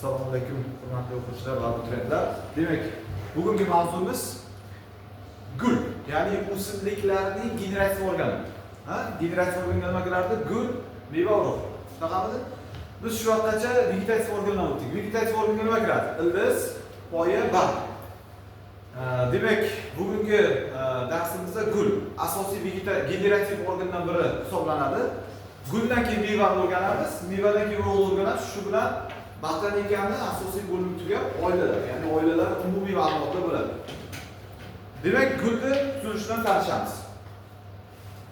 Assalomu alaykum, hurmatli o'quvchilar va abituriyentlar. Demak, bugungi mavzumiz gul, ya'ni o'simliklarning generatsiya organi. Generatsiya organi nima kiradi? Gul, meva, urug'. Shunaqamidi? Biz shu vaqtgacha vegetatsiya organidan o'tdik. Vegetatsiya organiga nima kiradi? Ildiz, poya, barg. Demak, bugungi darsimizda gul asosiy generativ organdan biri hisoblanadi. Guldan keyin mevani o'rganamiz, mevadan keyin urug'ni o'rganamiz. Shu bilan botanikani asosiy bo'limi tugab, oilalar, ya'ni oilalar umumiy ma'lumotlar bo'ladi. Demak, gulni tuzilishidan tanishamiz.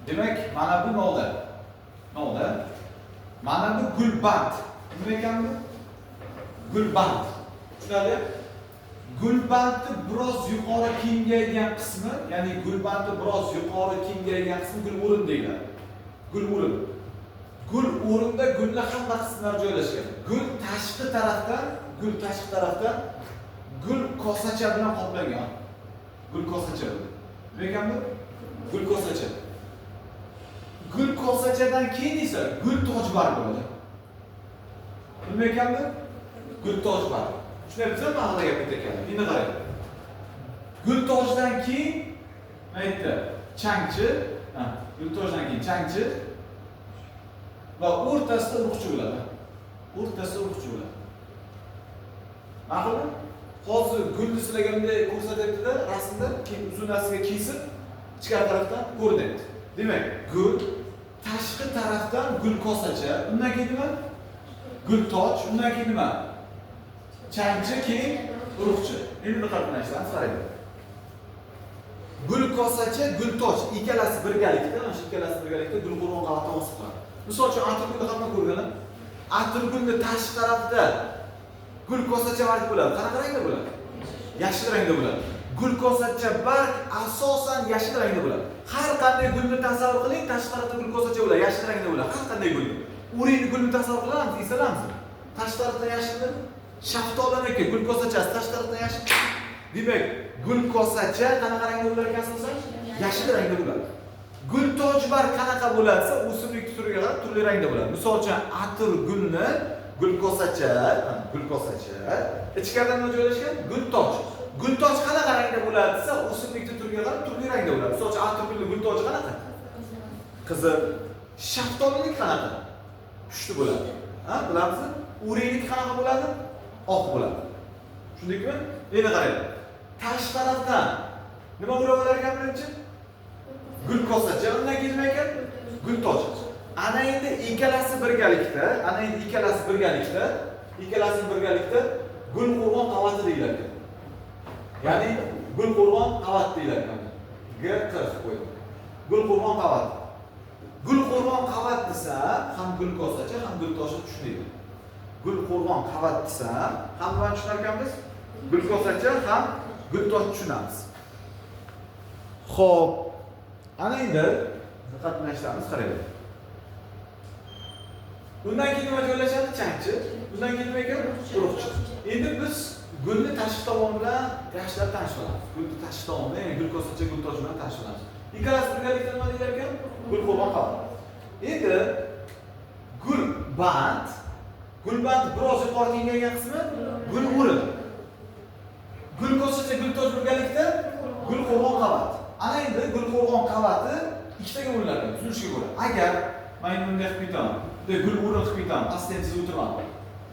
Demak, mana bu nolda. Mana bu gulband. Nima ekan bu? Gulband. Tushunarli? Gulbandni biroz yuqori kengaygan qismi, ya'ni gulbandni biroz yuqori kengaygan qismi gul o'rin deyiladi. Gul o'rin. Gul o'rinda gulning hamma qismlari joylashgan. Gul tashqi tarafdan gul kosacha bilan qoplangan. Gul kosacha. Nima ekan bu? Gul kosacha. Gul kosachadan keyin esa gul tojbarg bo'ladi. Nima ekan bu? Gul tojbarg. Tushunayapsizmi? Ma'noda gap ekan. Endi qarang. Gul tojdan keyin aytdi, changchi, gul tojdan keyin changchi va o'rtasida urug'chi bo'ladi. Ma'lummi? Hozir gulni sizlarga ko'rsatyapti-da, rasmda keyin uzunasiga kesib ichkari tarafdan ko'rinyapti. Demak, gul tashqi tarafdan gul kosacha, undan keyin nima? Gul toj, undan keyin nima? Changchi, keyin urug'chi. Endi diqqat bilan ishlaymiz, qarang. Gul kosacha, gul toj ikkalasi birgalikda, mana shu ikkalasi birgalikda gul qo'rg'on qavatdan o'sib turadi. Misol uchun atirgulni hamma ko'rgan. Atirgulni tashqi tarafida gul kosacha barg bo'ladi. Qanaqa rangda bo'ladi? Yashil rangda bo'ladi. Gul kosacha barg asosan yashil rangda bo'ladi. Har qanday gulni tasavvur qiling, tashqi tarafda gul kosacha bo'ladi, yashil rangda bo'ladi. Har qanday gulni. O'rikni gulni tasavvur qilamiz, eslamiz. Tashqi tarafda yashil, shaftolini gul kosachasi tashqi tarafda yashil. Demak, gul kosacha qanaqa rangda bo'lar ekan asosan? Yashil rangda bo'ladi. Gul tojbar qanaqa bo'lsa, o'simlik turiga qarab turli rangda bo'ladi. Misol uchun atir gulni gul kosacha, ichkarida nima joylashgan? Gul toj. Gul toj qanaqa rangda bo'ladi desa, o'simlikning turiga qarab turli rangda bo'ladi. Misol uchun atir gulni gul toji qanaqa? Qizil. Shaftolilik qanaqa? Pushti bo'ladi. Bilamizmi? O'riklik qanaqa bo'ladi? Oq bo'ladi. Tushundikmi? Endi qarang. Tashqi tarafdan nima o'rab olar ekan birinchi? Gul kosacha, undan keyin nima ekan? Gul toj. Ana endi ikkalasi birgalikda gul qo'rg'on qavati deyiladi ekan. Ya'ni gul qo'rg'on qavat deyiladi ekan. G40 qo'ydim. Gul qo'rg'on qavat. Gul qo'rg'on qavat desa, ham gul kosacha, ham gul toshni tushunadi. Gul qo'rg'on qavat desa, ham nima tushunar ekanmiz? Gul kosacha, ham gul tosh tushunamiz. Xo'p, ana endi diqqat bilan ishlaymiz, qarang. Bundan keyin nima joylashadi? Changchi. Bundan keyin nima ekan? Urug'chi. Endi biz gulni tashqi tomoni bilan yaxshilab tanishib olamiz. Gulni tashqi tomoni, ya'ni gul kosacha, gul toj bilan tanishib olamiz. Ikkalasi birgalikda nima deylar ekan? Gul qo'rg'on qavat. Endi gulband biroz yuqori kengaygan qismi gul o'rin. Gul kosacha, gul toj birgalikda gul qo'rg'on qavat. Ana endi gul qo'rg'on qavati ikkitaga bo'linadi, tuzilishiga ko'ra. Agar men bunday qilib ketaman, gul o'rin qilib ketaman, pastdan chizib o'tiraman.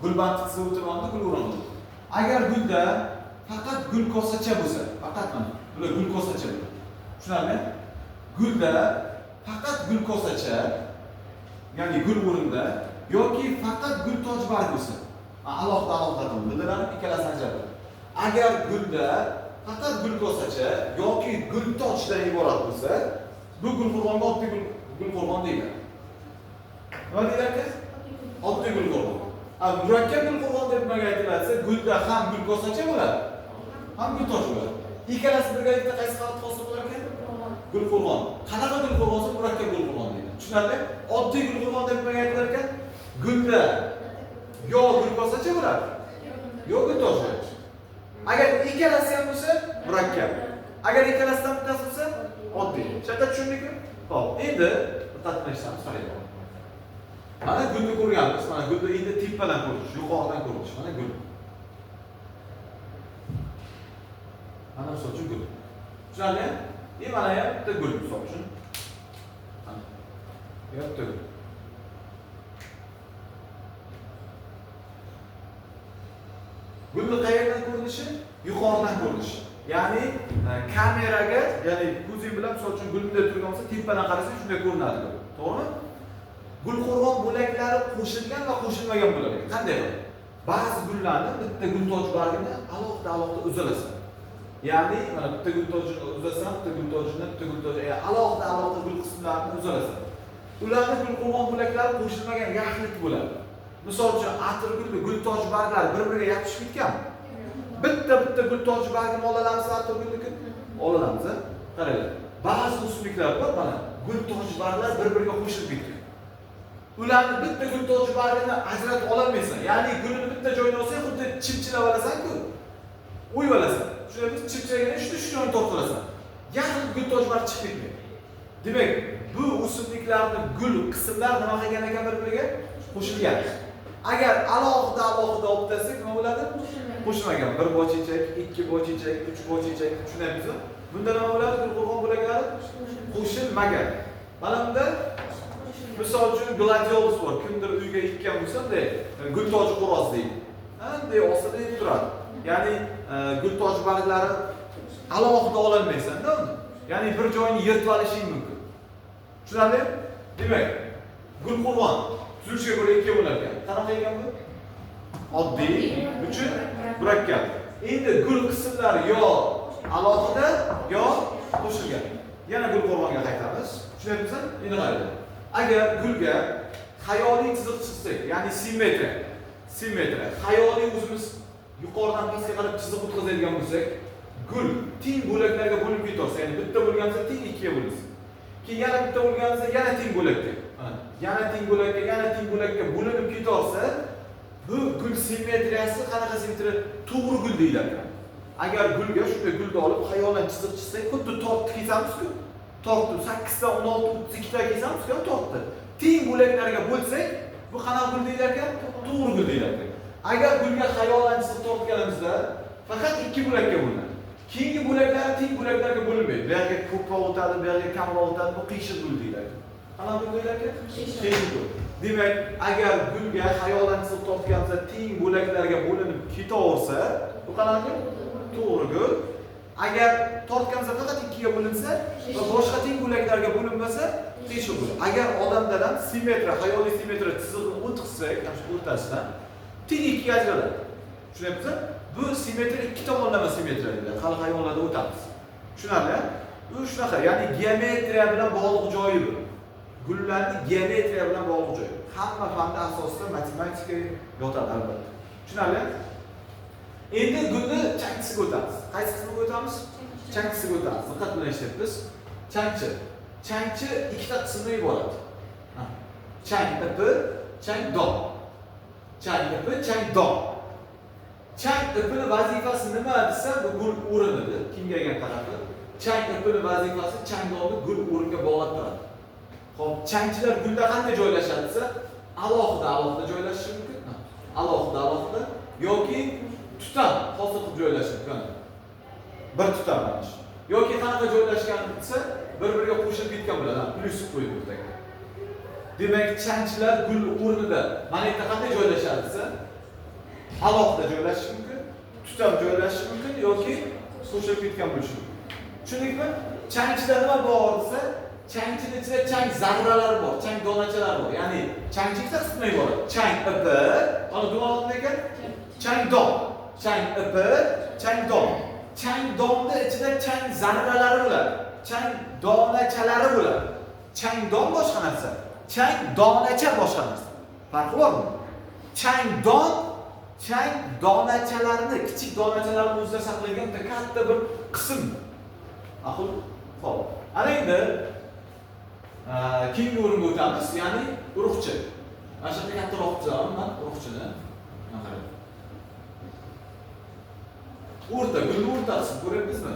Gulband chizib o'tiraman, gul o'rin qildim. Agar gulda faqat gul kosacha bo'lsa, faqat mana bular gul kosacha. Tushunarli? Gulda faqat gul kosacha, ya'ni gul o'rinda yoki faqat gul toj barg bo'lsa, alohida bildiriladi, ikkalasini ajratadi. Agar gulda faqat gul kosacha yoki gul tojdan iborat bo'lsa, bu gul qo'rg'onga oddiy gul qo'rg'on deyiladi. Nima deyiladi? Oddiy gul qo'rg'on. Murakkab gul qo'rg'on deb nimaga aytiladi? Gulda ham gul kosacha bo'ladi, ham gul toj bo'ladi. Ikkalasi birgalikda qaysi qavat hosil bo'lar ekan? Gul qo'rg'on. Qanaqa gul qo'rg'onsa murakkab gul qo'rg'on deyiladi. Tushunarli? Oddiy gul qo'rg'on deb nimaga aytilar ekan? Gulda yo gul kosacha bo'ladi, yo gul toj bo'ladi. Agar ikkalasi ham bo'lsa, murakkab. Agar ikkalasidan bittasi bo'lsa, oddiy. Shunday tushundingmi? Xo'p, endi diqqat qilishimiz kerak. Mana gulni ko'rganmiz. Mana gulni endi tip tepadan ko'rinish, yuqoridan ko'rinish. Mana gul. Mana misol uchun gul. Tushunarli? Mana ham bitta gul misol uchun. Mana. Bitta gul. Gulni qayerdan ko'rinishi? Yuqoridan ko'rinishi. Ya'ni kameraga, ya'ni ko'zing bilan misol uchun gulni turgan bo'lsa, tepadan qarasang shunday ko'rinadi. To'g'rimi? Gulqo'rg'on bo'laklari qo'shilgan va qo'shilmagan bo'ladi. Qanday? Ba'zi gullarni bitta gul toj bargini alohida uzalasan. Ya'ni mana bitta gul tojini uzasan, bitta gul tojini, alohida gul qismlarini uzalasan. Ularni gulqo'rg'on bo'laklari qo'shilmagan yaxlit bo'ladi. Misol uchun atirgulli gul toj barglari bir-biriga yopishib ketgan. Bitta gul toj bargini olamiz, atirgullikni olamiz. Qaranglar. Ba'zi o'simliklar bor, mana gul toj barglar bir-biriga qo'shilib ketgan. Ularni bitta gul toj bargini ajratib ololmaysan. Ya'ni gulni bitta joyidan olsang, xuddi chimchilab olasan-ku. O'yib olasan. Shunday chimchilaganda shu joyni tortib olasan. Yaxlit gul toj barg chiqib ketmaydi. Demak, bu o'simliklarning gul qismlari nima qilgan ekan bir-biriga qo'shilgan. Agar alohida olib tassak, nima bo'ladi? Qo'shilmagan. Bir bochechak, ikki bochechak, uch bochechak, tushunayapsizmi? Bunda nima bo'ladi? Gulqo'rg'on bo'laklari qo'shilmagan. Mana bunda misol uchun gladiolus bor. Kimdir uyga ekkan bo'lsa, bunday gul toj xo'roz deydi. Bunday ostida turadi. Ya'ni gul toj barglari alohida ololmaysan-da uni. Ya'ni bir joyini yirtib olishing mumkin. Tushunarli? Demak, gulqo'rg'on tuzilishga ko'ra ikki bo'lar ekan. Qanaqa ekan bu? Oddiy, uchun murakkab. Endi gul qismlari yo alohida yo qo'shilgan. Yana gulqo'rg'onga qaytamiz. Tushunayapsizmi? Endi qarang. Agar gulga xayoliy chiziq chizsak, ya'ni simmetriya, xayoliy o'zimiz yuqoridan pastga qarab chiziq o'tkazadigan bo'lsak, gul teng bo'laklarga bo'linib ketarsa, ya'ni bitta bo'lgansa teng ikkiga bo'linsin. Keyin yana bitta bo'lgansa yana teng bo'lakka. Yana teng bo'lakka bo'linib ketarsa, bu gul simmetriyasi qanaqa simmetriya? To'g'ri gul deyiladi. Agar gulga shunday gulni olib xayolan chiziq chizsak, xuddi tortib kesamiz-ku. Tortdi 8 dan 16 2 ta kesamiz, tortdi. Teng bo'laklarga bo'lsak, bu qanaqa gul deyilar ekan? To'g'ri gul deyilar ekan. Agar gulga xayolan chiziq tortganimizda faqat 2 bo'lakka bo'linadi. Keyingi bo'laklar teng bo'laklarga bo'linmaydi. Bu yerga ko'proq o'tadi, bu yerga kamroq o'tadi, bu qiyshiq gul deyiladi. Qanaqa gul deyilar ekan? Qiyshiq gul. Demak, agar gulga xayolan chiziq tortganimizda teng bo'laklarga bo'linib ketaversa, bu qanaqa gul? To'g'ri gul. Agar tortganimizda faqat 2 ga bo'linsa va boshqa teng bo'laklarga bo'linmasa, qiyshiq gul. Agar odamdan ham simmetriya, xayoliy simmetriya chizig'ini o'tqizsak, mana shu o'rtasidan teng 2 ga ajraladi. Tushunyapsizmi? Bu simmetriya ikki tomonlama simmetriya deyiladi. Hali hayvonlarda o'tamiz. Tushunarli? Bu shunaqa, ya'ni geometriya bilan bog'liq joyi bu. Gullarning geometriya bilan bog'liq joyi. Hamma fanni asosida matematika yotadi albatta. Tushunarli? Endi gulni changchisiga o'tamiz. Qaysi qismiga o'tamiz? Changchisiga o'tamiz. Diqqat bilan eshityapsiz. Changchi. Changchi ikkita qismdan iborat. Chang ipi, chang dom. Chang ipi, chang dom. Chang ipini vazifasi nima desa, bu gul o'rnidir. Kengaygan tarafi. Chang ipini vazifasi chang domni gul o'rniga bog'lab turadi. Xo'p, changchilar gulda qanday joylashadi desa, alohida joylashishi mumkin. Alohida yoki tutam hosil qilib joylashi mumkin. Bir tutam mana shu. Yoki qanaqa joylashgan desa, bir-biriga qo'shilib ketgan bo'ladi. Plyus qo'yib o'rtaga. Demak, changchilar gul o'rnida mana yerda qanday joylashadi desa, alohida joylashish mumkin, tutam joylashish mumkin yoki qo'shilib ketgan bo'lishi mumkin. Tushundingmi? Changchida nima bor desa, changchining ichida chang zarralari bor, chang donachalari bor. Ya'ni changchi ikkita qismdan iborat. Chang ipi, mana duolatni ekan, chang dom. Chang ipi, chang dom. Chang domni ichida chang zarralari bo'ladi. Chang donachalari bo'ladi. Chang dom boshqa narsa, chang donacha boshqa narsa. Farqi bormi? Chang donachalarini, kichik donachalarni o'zida saqlagan katta bir qism. Aql, xo'p. Ana endi keyingi o'ringa o'tamiz, ya'ni urug'chi. Mana shu yerda kattaroq chizaman, urug'chini. Mana qarang. Gulni o'rtasi, ko'ryapsizmi?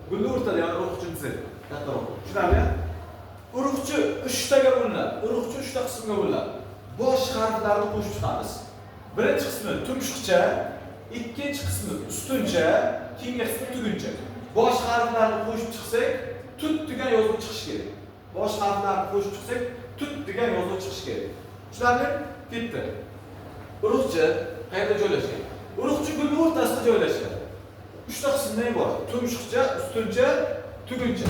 Gulni o'rtada, ya'ni urug'chini chizadi. Kattaroq. Tushunarli? Urug'chi 3 taga bo'linadi. Urug'chi 3 ta qismga bo'linadi. bosh harflarni qo'shib chiqamiz. Birinchi qismi tumshuqcha, ikkinchi qismi ustuncha, keyingi qismi tuguncha. Bosh harflarni qo'shib chiqsak, tut degan yozuv chiqishi kerak. Bosh harflarni qo'shib chiqsak, tut degan yozuv chiqishi kerak. Tushunarli? Ketdi. Urug'chi qayerda joylashgan? Urug'chi gulning o'rtasida joylashgan. 3 ta qismdan iborat. Tumshuqcha, ustuncha, tuguncha.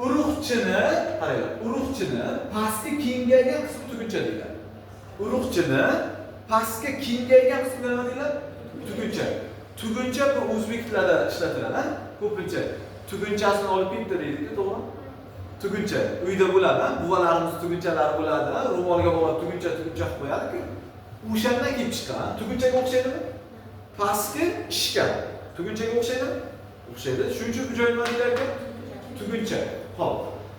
Urug'chini, qaranglar, urug'chini pastga kengaygan qismi tuguncha deyiladi. Urug'chini pastga kengaygan qismi nima deyiladi? Tuguncha. Tuguncha bu o'zbek tilida ishlatiladi, ko'pincha tugunchasini olib ketdi deydi, to'g'rimi? Tuguncha uyda bo'ladi, buvalarimiz tugunchalari bo'ladi, ro'molga bo'lib tuguncha qilib qo'yadi-ku. O'shandan kelib chiqqan. Tugunchaga o'xshaydimi? Pastki ishga. Tugunchaga o'xshaydimi? O'xshaydi. Shuning uchun bu joy nima deyiladi? Tuguncha. Xo'p.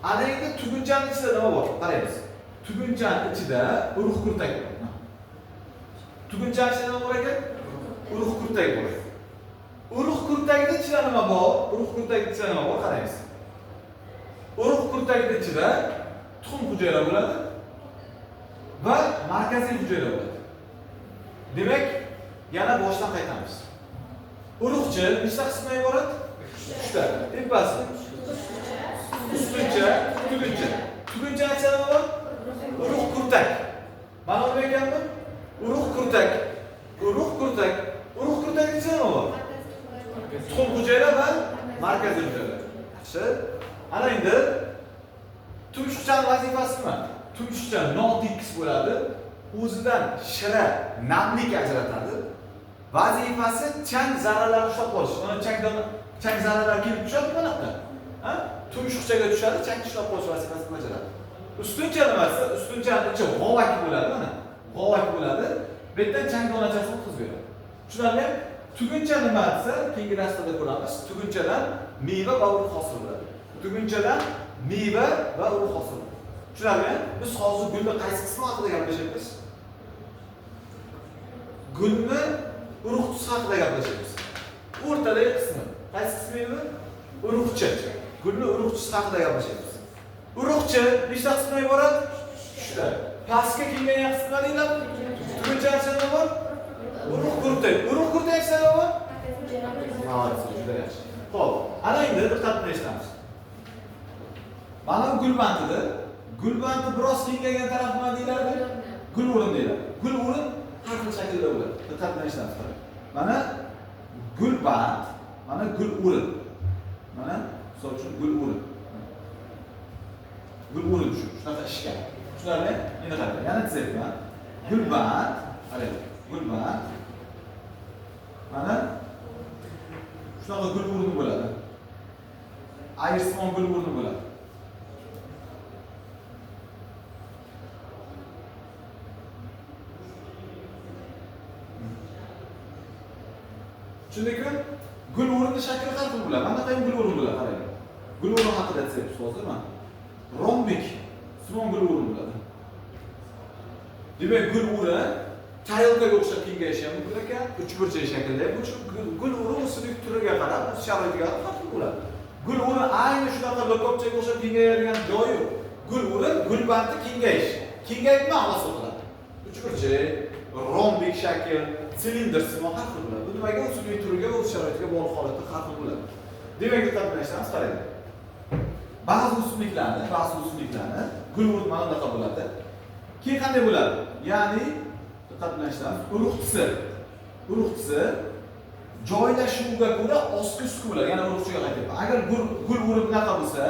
Ana endi tugunchaning ichida nima bor? Qaraymiz. Tugunchaning ichida urug' kurtak bor. Tugunchaning ichida nima bor ekan? Urug' kurtak bor. Urug' kurtagida ichida nima bor? Urug' kurtagida ichida nima bor? Qaraymiz. Urug' kurtagida ichida tuxum hujayra bo'ladi va markaziy hujayra bo'ladi. Demak, yana boshdan qaytamiz. Urug'chi nechta qismdan iborat? 3 ta. Tepasi. Ustuncha, tuguncha. Tuguncha ichida nima bor? Urug' kurtak. Mana nima ekanmi? Urug' kurtak. Urug' kurtak. Urug' kurtagida ichida nima bor? Tuxum hujayra va markaziy hujayra. Yaxshi. Ana endi tumshuqchaning vazifasi nima? Tumshuqcha notekis bo'ladi. O'zidan shira, namlik ajratadi. Vazifasi chang zarralarni ushlab qolish. Mana chang zarralar kelib tushadi mana bunaqa. Ha? Tumshuqchaga tushadi, chang ushlab qolish vazifasini bajaradi. Ustuncha nimasi? Ustunchaning ichi g'ovak bo'ladi mana. G'ovak bo'ladi. Bu yerdan chang donachasini o'tkazib beradi. Tushunarli? Tuguncha nima desa, keyingi darsda ko'ramiz. Tugunchadan meva va urug' hosil bo'ladi. Tugunchadan meva va urug' hosil. Tushunarli? Biz hozir gulni qaysi qismi haqida gaplashyapmiz? Gulni urug'chisi haqida gaplashyapmiz. O'rtadagi qismi. Qaysi qismi edi? Urug'chi. Gulni urug'chisi haqida gaplashyapmiz. Urug'chi nechta qismdan iborat? 3 ta. Pastga kengaygan qismlar deyiladi. Tugunchaning ichida nima bor? Urug' kurtak. Urug' kurtak ichida nima bor? Juda yaxshi. Xo'p, ana endi diqqat bilan eshitamiz. Mana bu gulbantidir. Gulbanti biroz kengaygan taraf nima deyiladi? Gul o'rin deyiladi. Gul o'rin har xil shaklda bo'ladi. Diqqat bilan eshitamiz. Mana gulband, mana gul o'rin. Mana misol uchun gul o'rin. Gul o'rin shunaqa ishga. Tushunarli? Endi qarang, yana chizayman. Gulband, qarang, gulband. Mana shunaqa gul o'rin bo'ladi. Ayirsimon gul o'rin bo'ladi. Tushundingmi? Gul o'rinning shakli har xil bo'ladi. Mana qanday gul o'rin bo'ladi, qarang. Gul o'rin haqida aytsangiz hozirmi? Rombik simon gul o'rin bo'ladi. Demak, gul o'rin tarelkaga o'xshab kengayishi ham mumkin ekan, uchburchak shaklda. Gul o'rin o'zining turiga qarab, o'z sharoitiga qarab har xil bo'ladi. Gul o'rin ayni shunaqa lokopchaga o'xshab kengayadigan joyi yo'q. Gul o'rin gulbandni kengayish. Kengaytma hosil qiladi. Uchburchak, rombik shakl, silindr simon har xil bo'ladi. Bu nimaga o'zining turiga, o'z sharoitiga bog'liq holatda har xil bo'ladi. Demak, diqqat bilan eshitamiz, qarang. Ba'zi o'simliklarni gul o'rin mana bunaqa bo'ladi. Keyin qanday bo'ladi? Ya'ni diqqat bilan eshitamiz. Urug'chisi joylashuviga ko'ra ostki-ustki bo'ladi. Yana urug'chiga qaytyapman. Agar gul o'rin bunaqa bo'lsa,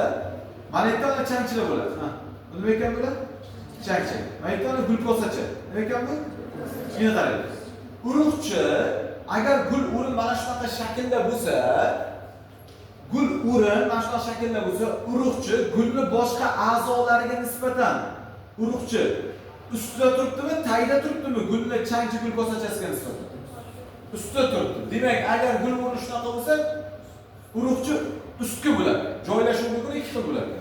mana bu yerda changchilar bo'ladi. Ha. Bu nima ekan bular? Changchi. Mana bu yerda gulkosachi. Nima ekan bu? Yana qarang. Urug'chi agar gul o'rin mana shunaqa shaklda bo'lsa, urug'chi gulni boshqa a'zolariga nisbatan urug'chi ustida turibdimi, tagida turibdimi? Gulni changchi gulkosachasiga nisbatan ustida turibdi. Demak, agar gul o'rin shunaqa bo'lsa, urug'chi ustki bo'ladi. Joylashuviga ko'ra ikki xil bo'ladi.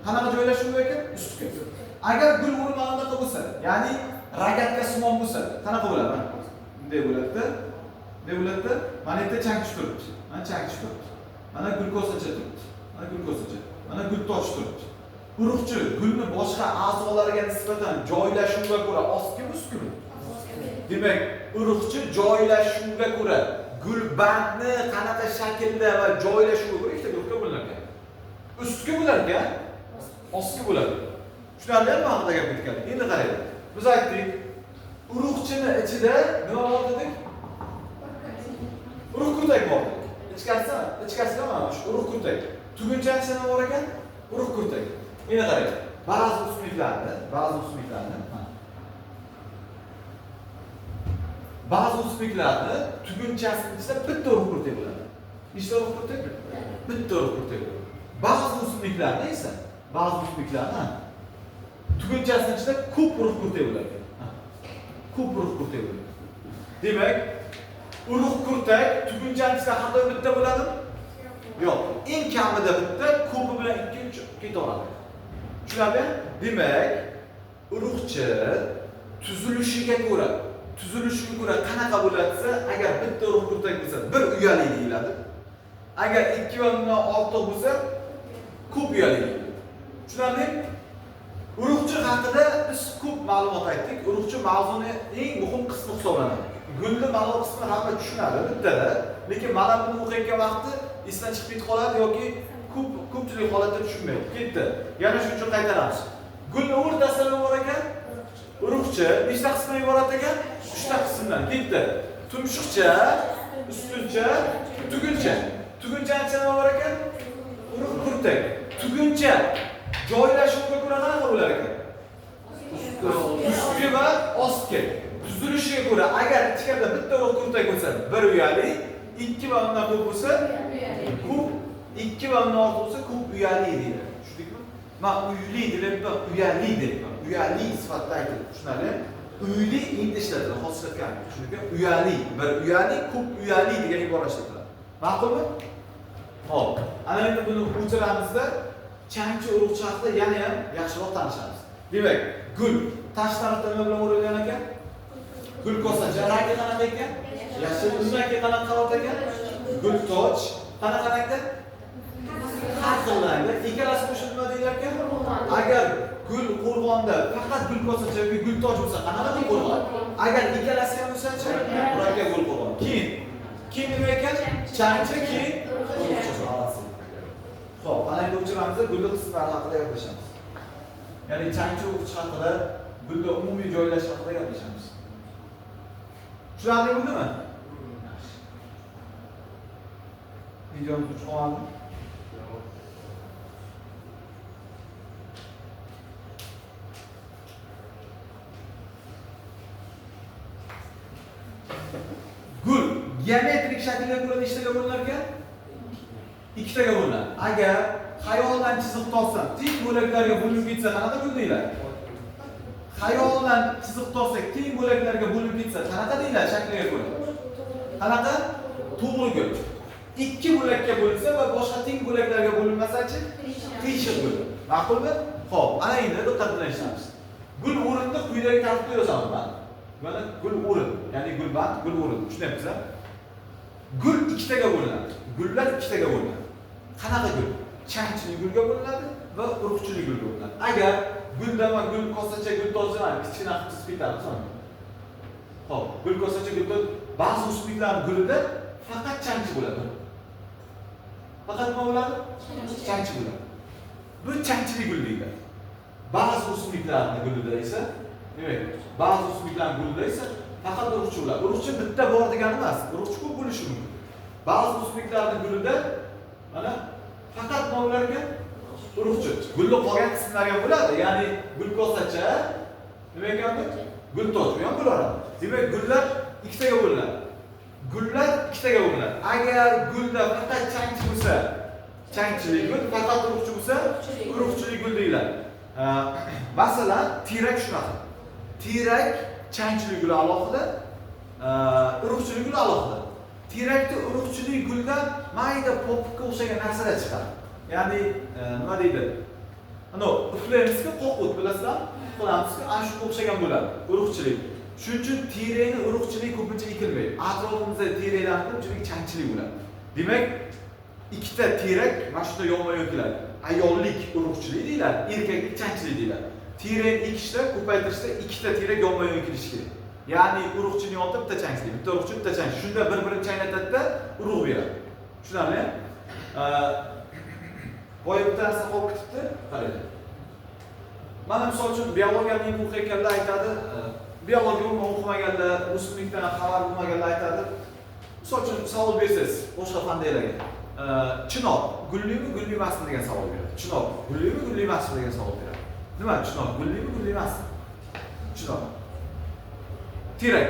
Qanaqa joylashuv ekan? Ustki. Agar gul o'rin mana bunaqa bo'lsa, ya'ni ragatka simon bo'lsa, qanaqa bo'ladi? Bunday bo'ladi. Mana yerda changchi turibdi. Mana changchi turibdi. Mana gulkosacha turibdi. Mana gultoch turibdi. urug'chi gulni boshqa a'zolariga nisbatan joylashuviga ko'ra ostmi ustmi? Demak, urug'chi joylashuviga ko'ra gulbandni qanaqa shaklda va joylashuviga ko'ra ikkita guruhga bo'linar ekan. Ustki bo'lar ekan, ostki bo'ladi. Shularni ham haqida gap ketgandik. Endi qaraylik. Biz aytdik, urug'chini ichida nima bor dedik? Urug' kurtak bor. Ichkarisida mana shu urug' kurtak. Tugunchasi nima bor ekan? Urug' kurtak. Endi qaraylik. Ba'zi o'simliklarni tugunchasining ichida bitta urug' kurtak bo'ladi. Nechta urug' kurtak? Bitta urug' kurtak bo'ladi. Ba'zi o'simliklarni esa, tugunchasining ichida ko'p urug' kurtak bo'ladi. Ko'p urug' kurtak bo'ladi. Demak, urug' kurtak tugunchaning ichida har doim bitta bo'ladimi? Yo'q. Eng kamida bitta, ko'pi bilan 2-3 ketaveradi. Tushunarli? Demak, urug'chi tuzilishiga ko'ra qanaqa bo'lsa, agar bitta urug' kurtak bo'lsa, bir uyali deyiladi. Agar 2 va undan ortiq bo'lsa, ko'p uyali deyiladi. Tushunarli? Urug'chi haqida biz ko'p ma'lumot aytdik. Urug'chi mavzuning eng muhim qismi hisoblanadi. Gulni ma'lum qismini hamma tushunadi bittada, lekin mana buni o'qiyotgan vaqtda esdan chiqib ketib qoladi yoki ko'pchilik holatda tushunmaydi. Ketdi. Yana shuning uchun qaytaramiz. Gulni o'rtasida nima bor ekan? Urug'chi nechta qismdan iborat ekan? 3 ta qismdan. Ketdi. Tumshuqcha, ustuncha, tuguncha. Tugunchaning ichida nima bor ekan? Urug' kurtak. Tuguncha joylashuviga ko'ra qanaqa bo'lar ekan? Ustki va ostki. Tuzilishiga ko'ra agar ichkarida bitta urug' kurtak bo'lsa, bir uyali, 2 va undan ko'p bo'lsa, ko'p, 2 va undan ortiq bo'lsa, ko'p uyali deydi. Tushundingmi? Men uyli deb, uyali deyman. Uyali sifatida aytiladi. Tushunarli? Uyli endi ishlatiladi, hozirlatgan. Tushundingmi? Uyali, bir uyali, ko'p uyali degan ibora ishlatiladi. Ma'qulmi? Xo'p, ana endi buni o'chiramizda changchi urug'chi haqida yana ham yaxshiroq tanishamiz. Demak, gul tashqi tarafdan nima bilan o'ralgan ekan? Gul kosacha rangi qanaqa ekan? Yashil uzaki qanaqa qaror ekan? Gul toj qanaqa rangda? Har xil rangda. Ikkalasi qo'shilib nima deyilar ekan? Agar gul qo'rg'onda faqat gul kosacha yoki gul toj bo'lsa, qanaqa deb qo'rg'on? Agar ikkalasi ham bo'lsa-chi, ularga gul qo'rg'on. Keyin nima ekan? Changchi, keyin urug'chi. Xo'p, ana endi o'chiramizda gulni qismlari haqida gaplashamiz. Ya'ni changchi urug'chi haqida, gulni umumiy joylash haqida gaplashamiz. Tushunarli bo'ldimi? Videomiz uchun oldimi? Gul geometrik shaklga ko'ra nechtaga bo'linar ekan? 2 taga bo'linadi. Agar xayoldan chiziq tortsam, teng bo'laklarga bo'linib ketsa, qanaqa gul deyiladi? Xayoldan chiziq torsak, teng bo'laklarga bo'linib ketsa, qanaqa deyiladi shakliga ko'ra? Qanaqa? To'g'ri gul. 2 bo'lakka bo'linsa va boshqa teng bo'laklarga bo'linmasa-chi, qiyshiq gul. Ma'qulmi? Xo'p, ana endi diqqat bilan ishlaymiz. Gul o'rinni quyidagi tartibda yozaman. Mana gul o'rin, ya'ni gulband, gul o'rin. Tushunayapsizlar? Gul 2 taga bo'linadi. Gullar 2 taga bo'linadi. Qanaqa gul? Changchilik gulga bo'linadi va urug'chilik gulga bo'linadi. Agar guldama gul kosacha gul tojdan kichkina qilib ketamiz. Xo'p, gul kosacha gul toj ba'zi o'simliklarning gulida faqat changchi bo'ladi. Faqat nima bo'ladi? Changchi bo'ladi. Bu changchilik gul deydi. Ba'zi o'simliklarning gulida esa, demak, ba'zi o'simliklarning gulida esa faqat urug'chi bo'ladi. Urug'chi bitta bor degani emas, urug'chi ko'p bo'lishi mumkin. Ba'zi o'simliklarning gulida mana faqat nima bo'lar ekan? Urug'chi. Gulni qolgan qismlari ham bo'ladi. Ya'ni gul kosacha, nima ekan bu? Gul toj ham bo'ladi. Demak, gullar 2 taga bo'linadi. Gullar 2 taga bo'linadi. Agar gulda faqat changchi bo'lsa, changchilik gul, faqat urug'chi bo'lsa, urug'chilik gul deyiladi. Masalan, terak shunaqa. Terak changchilik guli alohida, urug'chilik guli alohida. Terakda urug'chilik guldan mayda popukka o'xshagan narsalar chiqadi. Ya'ni nima deydi? Ana uflaymiz-ku, qo'qut bilasizlarmi? Uflaymiz-ku, ana shunga o'xshagan bo'ladi urug'chilik. Shuning uchun terakni urug'chilik ko'pincha ekilmaydi. Atrofimizda teraklar ko'pchilik changchilik bo'ladi. Demak, 2 ta terak mana shunda yonma-yon keladi. ayollik urug'chilik deyiladi, erkaklik changchilik deyiladi. Tiyrak ekishda, ko'paytirishda ikkita tiyrak yonma-yon kirishi kerak. Ya'ni urug'chining oldida bitta changchilik, bitta urug'chi, bitta changchi. Shunda bir-birini chaynatadi-da, urug' beradi. Tushunarlimi? Boya bitta narsa qolib ketibdi, qarang. Mana misol uchun biologiyaning o'qiganlar aytadi, biologiya o'qimaganlar, o'simlikdan xabar bo'lmaganlar aytadi. Misol uchun savol bersangiz, boshqa fandalarga. Chinor gullimi, gulli emasmi degan savol beradi. Chinor gullimi, gulli emasmi degan savol beradi. Nima chinor gullimi, gulli emasmi? Chinor. Tiyrak,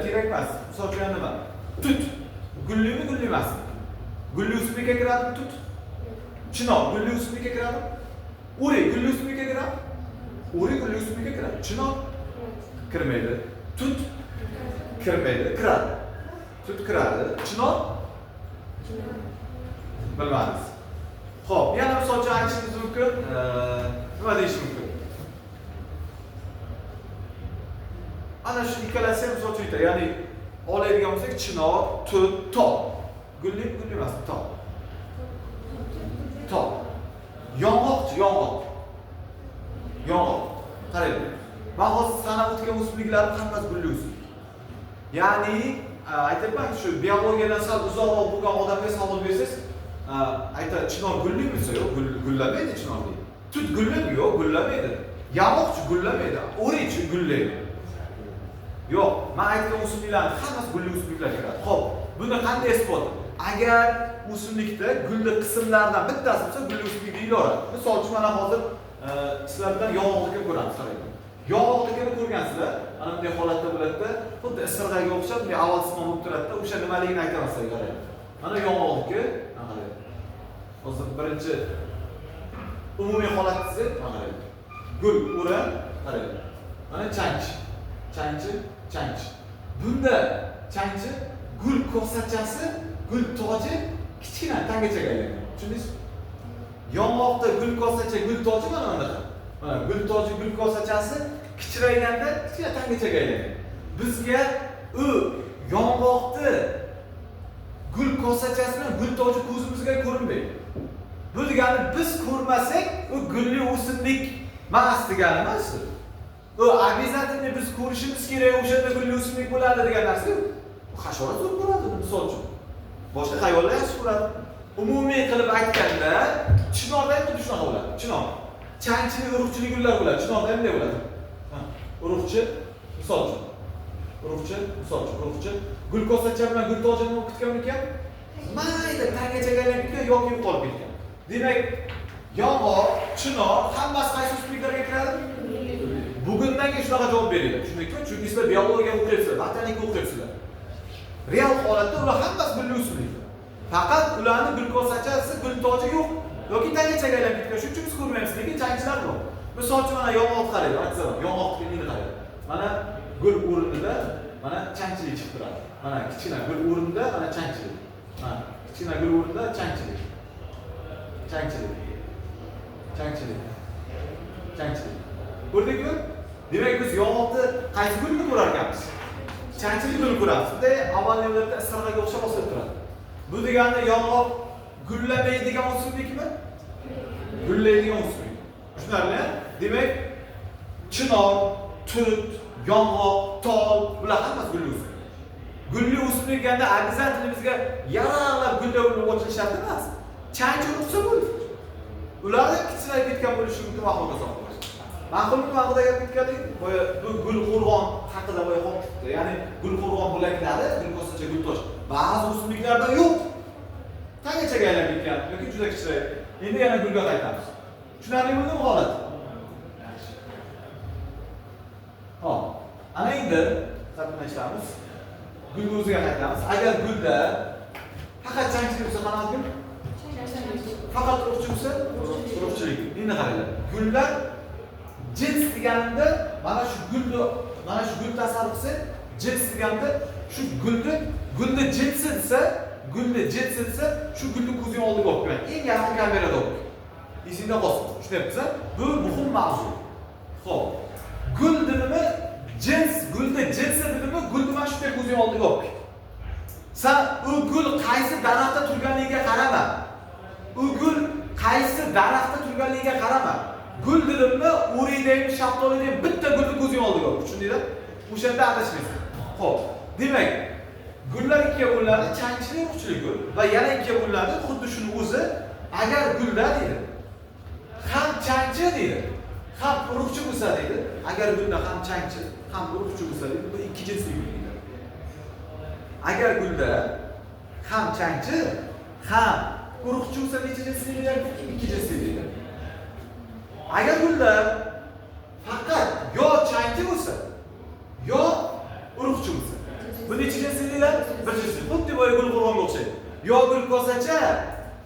tiyrak emas. Misol uchun nima? Tut gullimi, gulli emasmi? Gulli o'simlikka kiradimi tut? Chinor gulli o'simlikka kiradimi? O'rik gulli o'simlikka kiradimi? O'rik gulli o'simlikka kiradi. Chinor kirmaydi. Tut kirmaydi, kiradi. Tut kiradi. Chinor bilmaymiz. Xo'p, yana misol uchun aytishingiz mumkin. Nima deyish mumkin? Ana shu ikkalasi ham misol uchun aytadi. Ya'ni oladigan bo'lsak, chinor, tut, tol. Gulli emas, tol. Tol. Yong'oqchi, yong'oq. Yong'oq. Qarang. Men hozir sanab o'tgan o'simliklarning hammasi gulli o'simlik. Ya'ni aytayapman, shu biologiyadan sal uzoqroq bo'lgan odamga savol bersangiz, aytadi, chinor gullimi desa, yo'q, gullamaydi chinor deydi. Tut gullimi? Yo'q, gullamaydi. Yong'oqchi gullamaydi. O'rikchi gullaydi. Yo'q, men aytgan o'simliklarning hammasi gulli o'simliklar kiradi. Xo'p, buni qanday isbot? Agar o'simlikda gulli qismlardan bittasi bo'lsa, gulli o'simlik deyilaveradi. Misol uchun mana hozir sizlardan yong'oqlikni ko'ramiz, qarang. Yong'oqlikni ko'rgansizlar, mana bunday holatda bo'ladi-da, xuddi isirg'aga o'xshab, bunday avvalsimon bo'lib turadi-da, o'sha nimaligini aytaman, qarang. Mana yong'oqlikni, qarang. Hozir birinchi umumiy holatni qarang. Gul, o'ram, qarang. Mana chanchi. Chanchi. Bunda chanchi gul ko'rsatchasi, gul toji kichkina tangachaga aylangan. Tushundingizmi? Yong'oqda gul ko'rsatcha, gul toji mana bunaqa. Mana gul toji, gul ko'rsatchasi kichirayganda kichkina tangachaga aylangan. Bizga u yong'oqni gul ko'rsatchasi bilan gul toji ko'zimizga ko'rinmaydi. Bu degani biz ko'rmasak, u gulli o'simlik emas degani emas. O обязательно biz ko'rishimiz kerak, o'shanda gulli o'simlik bo'ladi degan narsa yo'q. Hasharot zo'r bo'ladi, misol uchun. Boshqa hayvonlar yaxshi ko'radi. Umumiy qilib aytganda, chinorda ham xuddi shunaqa bo'ladi. Chinor. Chanchilik, urug'chilik gullar bo'ladi. Chinorda ham bunday bo'ladi. Urug'chi, misol uchun. Urug'chi gul ko'rsatcha bilan gul tojini o'qitgan ekan, mayda tangachaga aylanib ketgan yoki yo'qolib ketgan. Demak, yong'oq, chinor hammasi qaysi o'simliklarga kiradi? Bugundan keyin shunaqa javob beringlar. Chunki sizlar biologiya o'qiyapsizlar, botanika o'qiyapsizlar. Real holatda ular hammasi gulli o'simlik. Faqat ularning gul ko'rsatchasi, gul toji yo'q yoki tangachaga aylanib ketgan. Shuning uchun biz ko'rmaymiz, lekin chanchilar bor. Misol uchun mana yong'oq qarang, aytsam, yong'oqning ini qarang. Mana gul o'rnida mana chanchilik chiqib turadi. Mana kichkina gul o'rnida mana chanchilik. Mana kichkina gul o'rnida chanchilik. Ko'rdingmi? Demak, biz yong'oqni qaysi gulni ko'rar ekanmiz? Chanchilik gulni ko'ramiz. Bunday avvalgi yillarda isirg'aga o'xshab o'sib turadi. Bu degani yong'oq gullamaydigan o'simlikmi? Gullaydigan o'simlik. Tushunarli? Demak, chinor, tut, yong'oq, tol, bular hammasi gulli o'simlik. Gulli o'simlik deganda обязательно bizga yaraqlab gullar o'chish shart emas. Chanchi urug'sa bo'ldi. Ularni kichiklayib ketgan bo'lishi mumkin ahvolga solib. Ma'qulmi haqida gap ketgandik? Boya bu gul qo'rg'on haqida boya qolib ketdi. Ya'ni gul qo'rg'on bo'laklari, gul ko'rsacha, gul tosh ba'zi o'simliklarda yo'q. Tangachaga aylanib ketgan yoki juda kichik. Endi yana gulga qaytamiz. Tushunarli bo'ldimi holat? Xo'p. Ana endi takrorlashamiz. Gulga o'ziga qaytamiz. Agar gulda faqat chanchilik bo'lsa qanaqa gul? Faqat urug'chi bo'lsa, urug'chilik. Endi qaranglar. Gullar jins deganda mana shu gul tasavvur qilsa, jins deganda shu gulni jinsi desa, shu gulni ko'zing oldiga olib qo'ying. Eng yaqin kamerada olib. Esingda qolsin. Tushunayapsiz? Bu muhim mavzu. Xo'p. Gul dedimi? Gulni jinsi dedimi? Gulni mana shunday ko'zing oldiga olib. Sen u gul qaysi daraxtda turganligiga qarama. U gul qaysi daraxtda turganligiga qarama. Gul dedimmi, o'rikdagi, shaftolidagi bitta gulni ko'zing oldiga ol. Tushundinglar? O'shanda adashmaysan. Xo'p, demak, gullar ikkiga bo'linadi, changchilik, urug'chilik gul. Va yana ikkiga bo'linadi, xuddi shuni o'zi, agar gulda deydi, ham changchi deydi, ham urug'chi bo'lsa deydi. Agar gulda ham changchi, ham urug'chi bo'lsa deydi, bu ikki jinsli gul deydi. Agar gulda ham changchi, ham urug'chi bo'lsa necha jinsli deydi? Ikki jinsli deydi. Agar gulda faqat yo changchi bo'lsa, yo urug'chi bo'lsa, bu necha jinsli deydi? Bir jinsli. Xuddi boya gul qo'rg'onga o'xshaydi. Yo gul kosacha,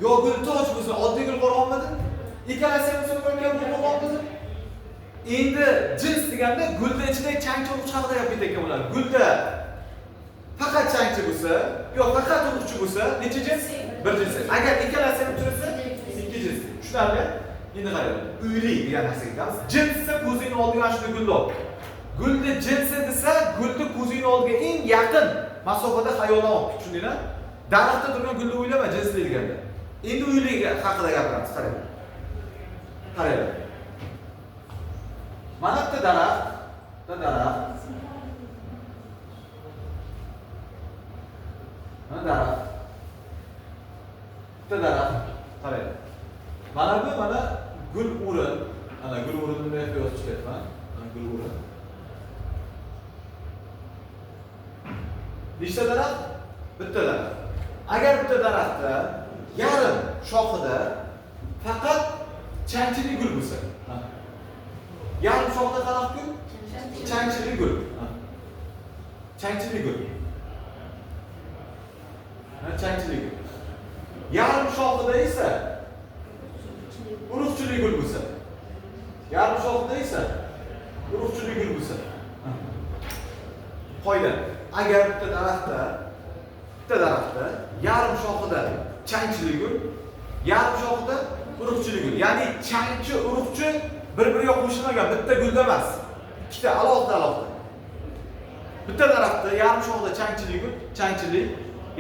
yo gul toj bo'lsa, oddiy gul qo'rg'onmidi? Ikkalasi ham so'ng bo'lgan gul qo'rg'onmidi? Endi jins deganda gulda ichida changchi urug'chi haqida gap ketayotgan bo'ladi. Gulda faqat changchi bo'lsa, yo faqat urug'chi bo'lsa, necha jins? Bir jins. Agar ikkalasi ham tursa, ikki jins. Tushunarli? Endi qarang. Uyli degan narsaga kelamiz. Jinsni ko'zing oldiga mana shunday gulni ol. Gulni jinsi desa, gulni ko'zing oldiga eng yaqin masofada xayoldan ol. Tushundinglar? Daraxtda turgan gulni o'ylama jinsli deganda. Endi uyli haqida gapiramiz, qarang. Qarang. Mana bitta daraxt, Mana daraxt. Bitta daraxt, qarang. Mana bu mana gul o'rin. Ana gul o'rinni men yozib chiqyapman. Mana gul o'rin. Nechta daraxt? Bitta daraxt. Agar bitta daraxtda yarim shoxida faqat changchili gul bo'lsa, yarim shoxida qanaqa gul? Changchili gul. Changchili gul. Changchili gul. Yarim shoxida esa urug'chili gul bo'lsa. Yarim shoxida esa urug'chili gul bo'lsa. Qoida. Agar bitta daraxtda yarim shoxida changchili gul, yarim shoxida urug'chili gul. Ya'ni changchi, urug'chi bir-biriga qo'shilmagan bitta gulda emas. Ikkita alohida. Bitta daraxtda yarim shoxida changchili gul,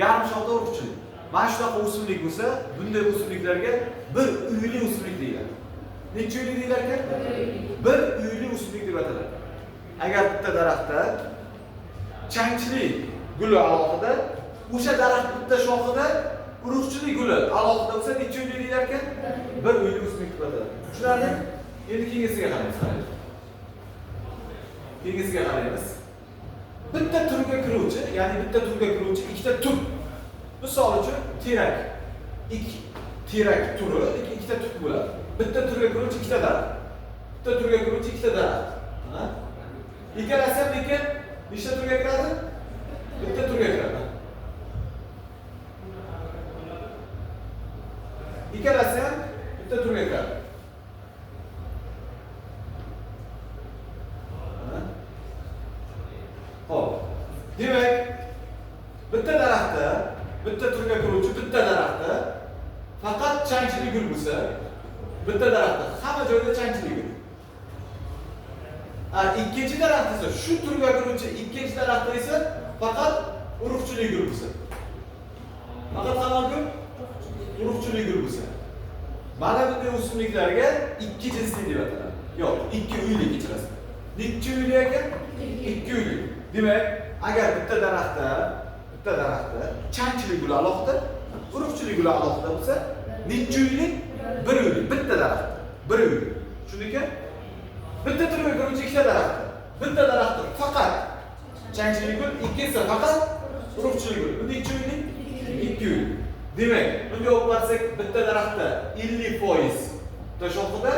yarim shoxida urug'chilik. Mana shunaqa o'simlik bo'lsa, bunday o'simliklarga bir uyli o'simlik deyiladi. Necha uyli deyiladi ekan? Bir uyli o'simlik deb ataladi. Agar bitta daraxtda changchili guli alohida, o'sha daraxt bitta shoxida urug'chilik guli alohida bo'lsa, necha uyli deyiladi ekan? Bir uyli o'simlik deb ataladi. Tushunarlimi? Endi keyingisiga qaraymiz. Bitta turga kiruvchi, ya'ni bitta turga kiruvchi ikkita tur. Misol uchun terak. Terak turi ikkita tur bo'ladi. Bitta turga kiruvchi ikkita daraxt. Bitta turga kiruvchi ikkita daraxt. Ikkalasi ham lekin nechta turga kiradi? Bitta turga kiradi. Ikkalasi ham bitta turga kiradi. Xo'p. Demak, bitta daraxtda, bitta turga kiruvchi bitta daraxtda faqat changchili gul bo'lsa, bitta daraxtda hamma joyda changchili gul. Ikkinchi daraxt esa shu turga kiruvchi ikkinchi daraxtda esa faqat urug'chili gul bo'lsa. Faqat qanaqa gul? Urug'chili gul bo'lsa. Mana bunday o'simliklarga ikki jinsli deb ataladi. Yo'q, ikki uyli kechirasiz. Necha uyli ekan? Ikki uyli. Demak, agar bitta daraxtda changchili gul alohida, urug'chili gul alohida bo'lsa, necha uyli? Bir uyli, bitta daraxt. Bir uyli. Tushundingmi? Bitta turga kiruvchi ikkita daraxtda. Bitta daraxtda faqat changchili gul, ikkisi faqat urug'chili gul. Bu necha uyli? Ikki uyli. Demak, bunga olib qarsak, bitta daraxtda 50% bitta shoxida,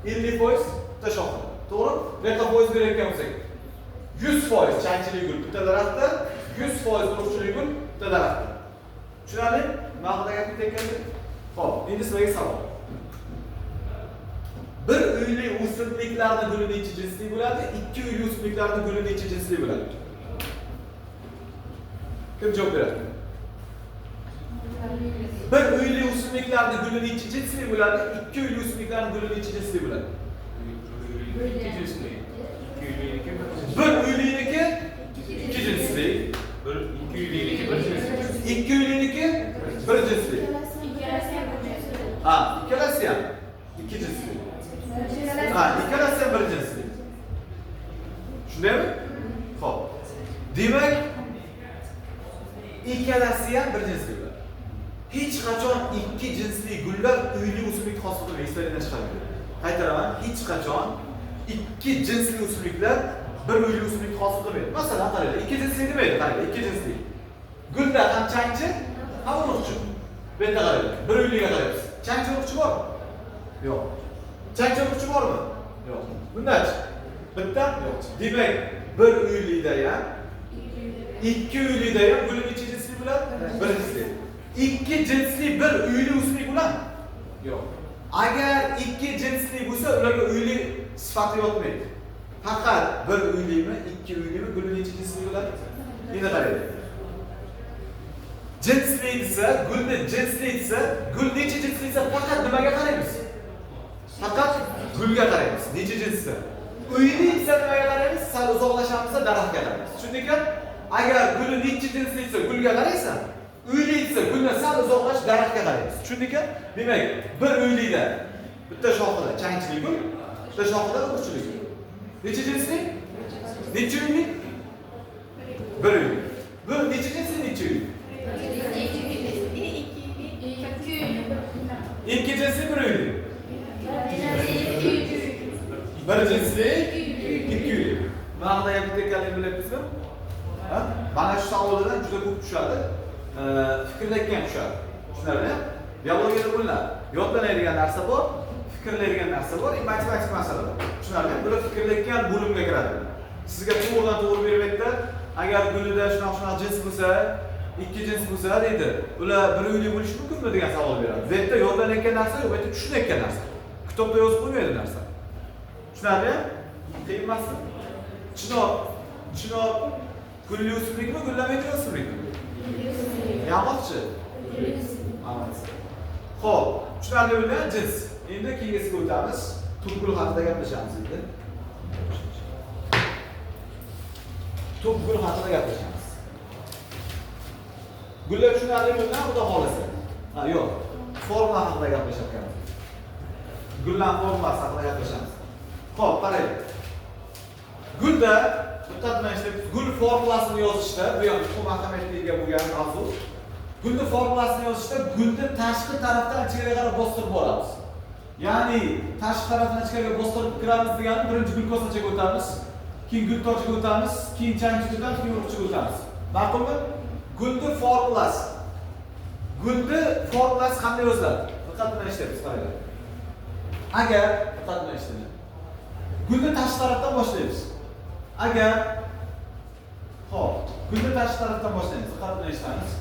50% bitta shoxida. To'g'ri? Necha foiz berayotgan bo'lsak, 100% changchili gul bitta daraxtda, 100% urug'chili gul bitta daraxtda. Tushunarli? Nima haqida gap ketayotgandi? Xo'p, endi sizlarga savol. Bir uyli o'simliklarning guli necha jinsli bo'ladi? Ikki uyli o'simliklarning guli necha jinsli bo'ladi? Kim javob beradi? Bir uyli o'simliklarning guli necha jinsli bo'ladi? Ikki uyli o'simliklarning guli necha jinsli bo'ladi? Ikki jinsli. Bir uyliniki ikki jinsli. Ikki uyliniki bir jinsli. Ikki uyliniki bir jinsli. Ikkalasi ham. Demak, ikkalasi ham bir jinsli gullar. Hech qachon ikki jinsli gullar uyli o'simlik hosil qilmaydi, istalgan chiqarmaydi. Qaytaraman, hech qachon ikki jinsli o'simliklar bir uyli o'simlik hosil qilmaydi. Masalan, qaranglar, ikki jinsli demaydi, qaranglar, ikki jinsli. Gullar ham changchi, ham urug'chi. Bu yerda qaranglar, bir uyliga qaraymiz. Changchi urug'chi bormi? Yo'q. Changchi urug'chi bormi? Yo'q. Bundachi? Bitta? Yo'q. Demak, bir uylida ham, ikki uylida ham gulni necha jinsli bo'ladi? Bir jinsli. İkki jinsli bir uyli o'simlik bo'ladi? Yo'q. Agar ikki jinsli bo'lsa, ularga uyli sifati yotmaydi. Faqat bir uylimi, ikki uylimi, gulni necha jinsli bo'ladi? Endi qarang. Jinsli desa, gulni jinsli desa, gul necha jinsli desa faqat nimaga qaraymiz? Faqat gulga qaraymiz. Necha jinsli? Uyli desa nimaga qaraymiz? Sal uzoqlashamiz, daraxtga qaraymiz. Tushundingmi? Agar gulni necha jinsli desa gulga qaraysan, uyli desa guldan sal uzoqlash daraxtga qaraymiz. Tushundingmi? Demak, bir uylida bitta shoxida changchilik gul, bitta shoxida urug'chilik. Necha jinsli? Necha uyli? Bir uyli. Bu necha jinsli, necha uyli? İki jinsli bir uyli. Bir jinsli, ikki uyli. Mana gapni ekanligini bilyapsizmi? Ha? Mana shu savollardan juda ko'p tushadi. Fikrlayotgan tushadi. Tushunarli? Biologiyada bunlar yodlanadigan narsa bor, fikrlaydigan narsa bor, matematik masala bor. Tushunarli? Bular fikrlayotgan bo'limga kiradi. Sizga to'g'ridan to'g'ri bermaydi. Agar gulida shunaqa jins bo'lsa, ikki jins bo'lsa deydi. Ular bir uyli bo'lishi mumkinmi degan savol beradi. Bu yerda yodlanayotgan narsa yo'q, bu yerda tushunayotgan narsa. Kitobda yozib qo'ymaydi narsa. Tushunarli? Qiyin emasmi? Chinor gulli o'simlikmi, gullamaydigan o'simlikmi? Yamaqchi. Amas. Xo'p, tushunarli bo'lgan jins. Endi keyingisiga o'tamiz. Turgul haqida gaplashamiz endi. Turgul haqida gaplashamiz. Gullar tushunarli bo'lgan, xudo xolasa. Ha, yo'q. Formula haqida gaplashamiz. Gullar formulasi haqida gaplashamiz. Xo'p, qarang. Gulda gul formulasini yozishda, bu ham muhim ahamiyatga bo'lgan mavzu. Gulni formulasini yozishda gulni tashqi tarafdan ichkariga qarab bostirib boramiz. Ya'ni tashqi tarafdan ichkariga bostirib kiramiz degani birinchi gulkosachaga o'tamiz, keyin gultochga o'tamiz, keyin changchiga o'tamiz, keyin urug'chiga o'tamiz. Ma'qulmi? Gulni formulasi qanday yoziladi? Diqqat bilan eshitamiz, qaranglar. Agar diqqat bilan eshitamiz. Gulni tashqi tarafdan boshlaymiz. Agar gulni tashqi tarafdan boshlaymiz. Diqqat bilan eshitamiz.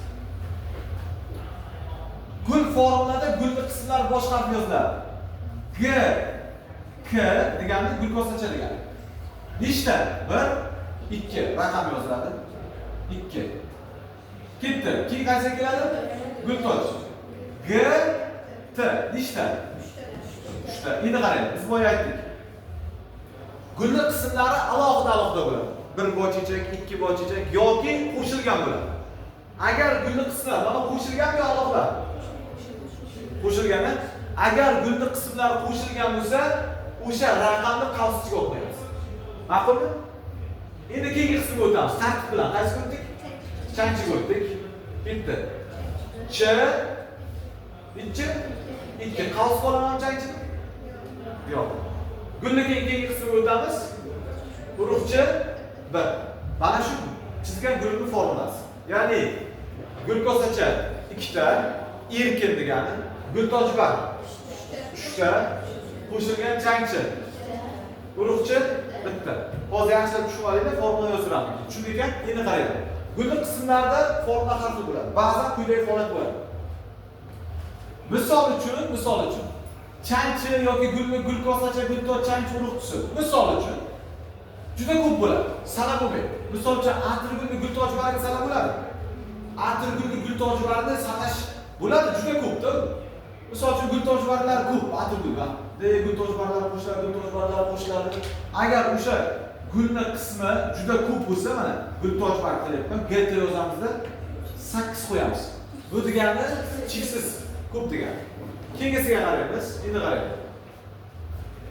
Gul formulada gulni qismlari bosh harf yoziladi. G, K degani gulkosacha degani. Nechta? 1, 2 raqam yoziladi. 2. Ketdi. Keyin qaysiga keladi? Gultoch. G, T. Nechta? 3ta. Endi qarang, biz boya aytdik. Gulni qismlari alohida bo'ladi. Bir bochechak, ikki bochechak yoki qo'shilgan bo'ladi. Agar gulni qismlari mana qo'shilgan yo alohida? Qo'shilgani, agar gulni qismlari qo'shilgan bo'lsa, o'sha raqamni qavsiga o'tmaymiz. Ma'qulmi? Endi keyingi qismga o'tamiz. Tartib bilan qaysi o'tdik? Changchiga o'tdik. Bitta. Ch, ikki. Qavs qolaman changchi? Yo'q. Gulni keyingi qismga o'tamiz. Urug'chi 1. Mana shu chizgan gulning formulasi. Ya'ni gulkosacha 2 ta, erkin degani, gultoch 3 ta, qo'shilgan changchi, urug'chi 1 ta. Hozir yaxshilab tushunib olinglar, formula yoziraman. Tushundingmi? Endi qaranglar. Gulning qismlarida formula harfi bo'ladi. Ba'zan quyidagi holat bo'ladi. Misol uchun changchi yoki gulni gulkosacha, gultoch, changchi, urug'chisi. Misol uchun juda ko'p bo'ladi. Sana bo'lmaydi. Misol uchun atirgulni gultochlarga sana bo'ladi. Atirgulni gultochlarni sanash bo'ladi, juda ko'pda. Misol uchun gultochlarlar ko'p, atirgullar. Gultochlarlar qo'shiladi. Agar o'sha gulning qismi juda ko'p bo'lsa, mana gultochlar qilyapman, GT yozamizda 8 qo'yamiz. Bu degani cheksiz ko'p degani. Keyingisiga qaraymiz. Endi qarang.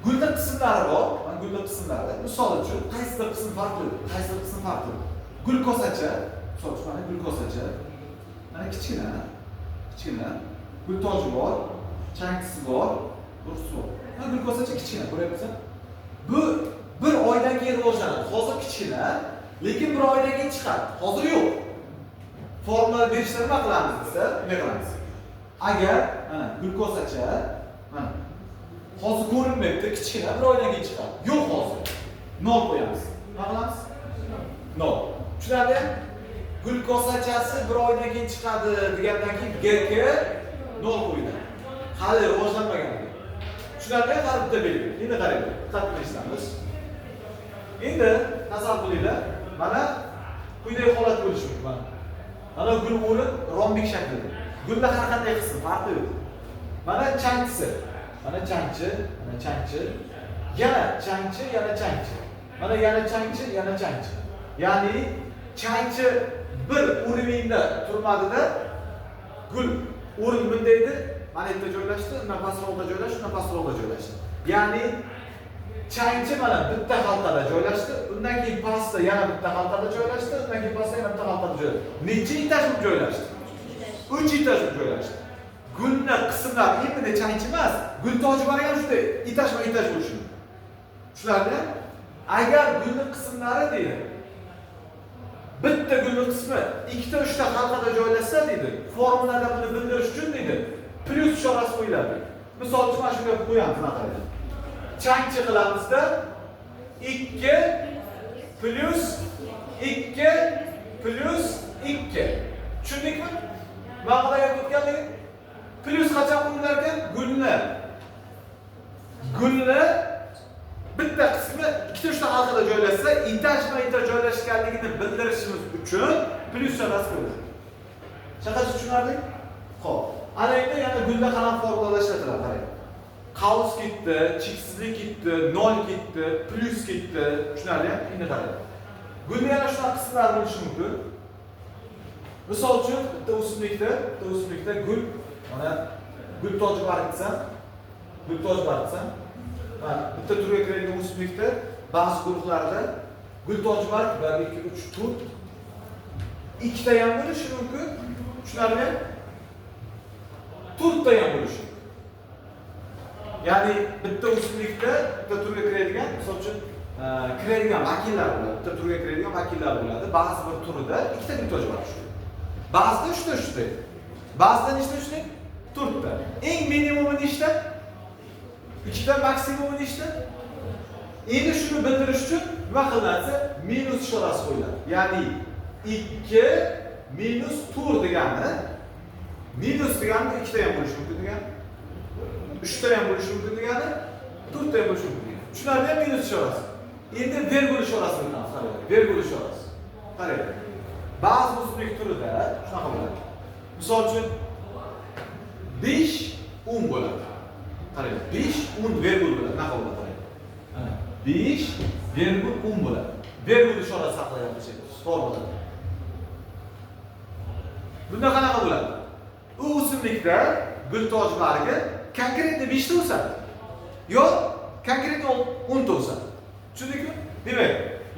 Gulning qismlari bor. Mana gulning qismlari. Misol uchun qaysidir qism farqli. Gulkosacha, misol uchun mana gulkosacha. Mana kichkina. Gul toji bor, changisi bor, qursi bor. Mana gulkosacha kichkina, ko'ryapsizmi? Bu bir oydan keyin rivojlanadi. Hozir kichkina, lekin bir oydan keyin chiqadi. Hozir yo'q. Formula berishda nima qilamiz desa, nima qilamiz? Agar mana gulkosacha mana hozir ko'rinmayapti, kichkina bir oydan keyin chiqadi. Yo'q hozir. 0 qo'yamiz. Nima qilamiz? 0. Tushunarli? Gulkosachasi bir oydan keyin chiqadi degandan keyin GK 0 qo'ydi. Hali rivojlanmagan. Tushunarli? Har bitta belgi. Endi qarang, diqqat qilishimiz. Endi tasavvur qilinglar. Mana quyidagi holat bo'lishi mumkin. Mana gul o'rin rombik shaklida. Gulda har qanday qism farqi yo'q. Mana changchisi. Mana changchi. Yana changchi. Mana yana changchi. Ya'ni changchi bir o'rinda turmadida gul o'rin bunday edi. Mana yerda joylashdi, undan pastroqda joylashdi. Ya'ni changchi mana bitta xaltada joylashdi, undan keyin pastda yana bitta xaltada joylashdi, undan keyin pastda yana bitta xaltada joylashdi. Necha etaj bo'lib joylashdi? 3 etaj bo'lib joylashdi. Gulni qismlari endi changchi emas, gul toji bor ham shunday etaj bo'lishi. Shularni agar gulni qismlari deydi, bitta gulni qismi 2-3 ta halqada joylashsa deydi, formulada buni bildirish uchun deydi, plyus ishorasi qo'yiladi. Misol uchun mana shunga qo'yamiz, mana qarang. Changchi qilamizda 2 plus 2 plus 2. Tushundingmi? Ma'noda gap o'tganligi? Plyus qachon qo'yilar ekan? Gulni bitta qismi 2-3 ta halqada joylashsa, etaj joylashganligini bildirishimiz uchun plyus ishorasi qo'yiladi. Shaqasi tushunarli? Xo'p. Ana endi yana gulda qanaqa formulalar ishlatiladi, qarang. Qavs ketdi, cheksizlik ketdi, 0 ketdi, plyus ketdi. Tushunarli? Endi qarang. Gulda yana shunaqa qismlar bo'lishi mumkin. Misol uchun bitta o'simlikda gul, mana gul toji bor desam, mana bitta turga kiradigan o'simlikda ba'zi guruhlarda gul toji bor, 1 2 3 4 ikkita ham bo'lishi mumkin. Tushunarli? 4 ta ham bo'lishi. Ya'ni bitta o'simlikda bitta turga kiradigan, misol uchun kiradigan vakillar bo'ladi. Bitta turga kiradigan vakillar bo'ladi. Ba'zi bir turida ikkita gul toji bor. Ba'zida 3 ta. Ba'zida nechta? 4 ta. Eng minimumi nechta? 2 ta, maksimumi nechta? Endi shuni bildirish uchun nima qilinadi? Minus ishorasi qo'yiladi. Ya'ni 2 minus 4 degani minus degani 2 ta ham bo'lishi mumkin degani. 3 ta ham bo'lishi mumkin degani, 4 ta ham bo'lishi mumkin degani. Tushunarli? Minus ishorasi. Endi vergul ishorasini bilamiz, qarang. Vergul ishorasi. Qarang. Ba'zi o'simlik turida shunaqa bo'ladi. Misol uchun 5 10 bo'ladi. Qarang, 5 10 vergul bo'ladi. Nima bo'ladi qarang. Ana 5 vergul 10 bo'ladi. Vergul ishorasi saqlayapmiz formulada. Bunda qanaqa bo'ladi? U o'simlikda gul toji bargi konkretni 5 ta o'sadi. Yo konkretni 10 ta o'sadi. Tushundingmi? Demak,